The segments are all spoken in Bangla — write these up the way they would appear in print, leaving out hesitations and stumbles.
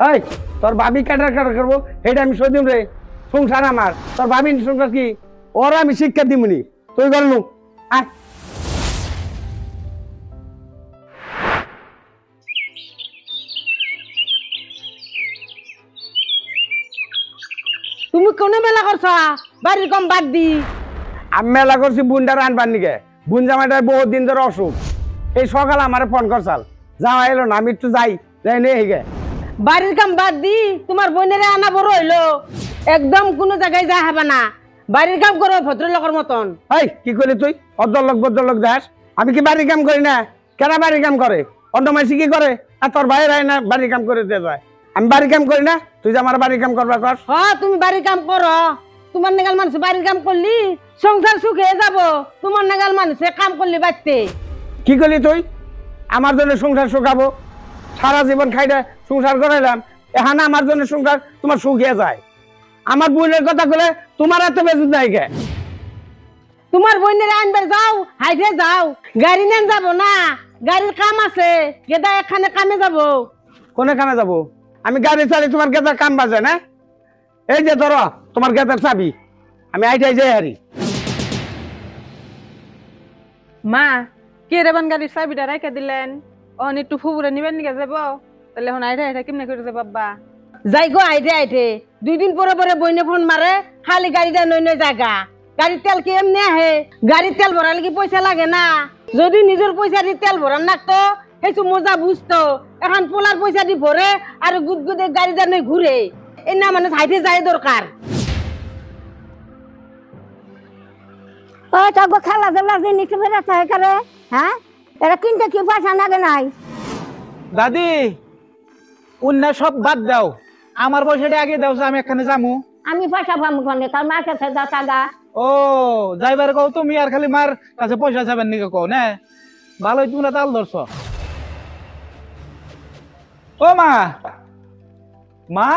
এই তোর ভাবি কাটার কাটা করবো এটা আমি সই দিম রে। সংসার আমার, তোর ভাবি সংসার কি ওরা আমি শিক্ষা দিমনি। তুই গেল আয়। তুমি কোন মেলা করছো বাড়ির কম বাদ দি? আমি মেলা করছি বুনটার আনবার নিকে। বুন জামাইটার বহুত দিন ধরে অসুখ। এই সকাল আমার ফোন করছাল, যাওয়া এলো না, আমি একটু যাই নিয়ে হিগে। বাড়ির কাম বাদ দি তোমার বোনেরে আনা বড় হইলো, একদম কোনো জায়গায় যা হবে না। বাড়ির কাম করো ভদ্রলোকের মতন। এই কি করলি তুই? ভদ্রলোক ভদ্রলোক যাস? আমি কি বাড়ির কাম করি না? কেনা বাড়ির কাম করে? অন্য মাইসি কি করে? আর তোর ভাইয়ের না বাড়ির কাম করে দিয়ে যায়। আমি বাড়ির কাম করি না, তুই যে আমার বাড়ির কাম করবা কর। হ্যাঁ তুমি বাড়ির কাম করো, তোমার নেগাল মানুষ বাড়ির কাম করলি সংসার সুখে যাব। তোমার নেগাল মানুষে কাম করলি বাড়তে। কি করলি তুই? আমার জন্য সংসার শুকাবো? সারা জীবন খাইটা সংসার করাইলাম, এখানে আমার জন্য সংসার তোমার শুকিয়ে যায়। আমার বোনের কথা বলে তোমার এত বেশি নাই কে? তোমার বোনের আনবে যাও, হাইটে যাও, গাড়ি নেন যাব না, গাড়ির কাম আছে, গেদা এখানে কামে যাব। কোনে কামে যাবো? আমি গাড়ি চালি, তোমার গেতার কাম বাজে না? এই যে ধরো তোমার গেতার চাবি, আমি আইটাই যাই হারি। মা কে রেবান গাড়ির চাবিটা রাইখা দিলেন? অন একটু ফুবুরে নিবেন নিকে যাব, তাহলে এখন আইটা আইটা কেমনে করে যাব বাবা? যাই গো আইটে আইটে, 2 দিন পরে পরে বইনে ফোন মারে, খালি গাড়িটা নই নই জায়গা। গাড়ির তেল কি এমনি আহে? গাড়ির তেল ভরালে কি পয়সা লাগে না? যদি নিজের পয়সা দিয়ে তেল ভরান নাকতো সেইটো মজা বুঝতো। এখন পোলার পয়সা দি ভরে আর গুদগুদে গাড়িটা নই ঘুরে। এই না মানে হাইটে যাই দরকার। ও তগো খেলা ধুলা জিনিস বেড়েছে এখানে, হ্যাঁ এটা কিনতে কি পয়সা লাগে নাই? দাদি অন্য সব বাদ দাও, আমার পয়সাটা আগে দাও, আমি এখানে যামু। আমি পয়সা পাবো কোনে? তোর মার কাছে যা টাকা। ও যাইবার কও তুমি, আর খালি মার কাছে পয়সা যাবেন নাকি কও না? ভালোই তোমরা তাল ধরছ। ও মা, মা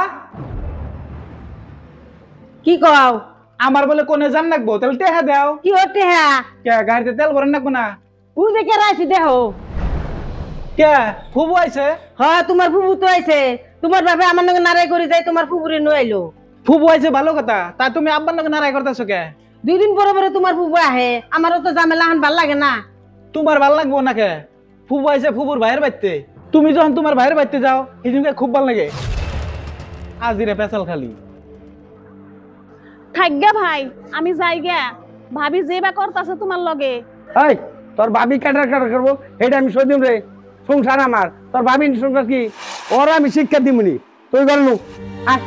কি কও? আমার বলে কোনে যান নাকবো, তাহলে টেহা দাও। কি হতে হ্যাঁ? কে গাড়িতে তেল ভরেন নাকবো না? বুঝে কে রাইছি দেহ? কে ফুবু আইছে? হ্যাঁ তোমার ফুবু তো আইছে। তোমার বাপে আমার নাকি নারাই করে যায়, তোমার ফুবুরে নই আইলো। ফুবু আইছে ভালো কথা, তা তুমি আব্বার নাকি নারাই করতেছো কে? 2 দিন পরে পরে তোমার ফুবু আহে, আমারও তো ঝামেলা হান ভাল লাগে না। তোমার ভাল লাগবো না কে? ফুবু আইছে ফুবুর ভাইয়ের বাড়িতে, তুমি যখন তোমার ভাইয়ের বাড়িতে যাও সেদিনকে খুব ভাল লাগে। আজিরে পেছাল খালি। থাকগা ভাই, আমি যাই গে। ভাবি যে বা করতাছে তোমার লগে। এই তোর ভাবি কাটার কাটা করবো এটা আমি সই দিম রে। সংসার আমার, তোর ভাবি সংসার কি ওরা আমি শিক্ষা দিমনি। তুই গেল আয়।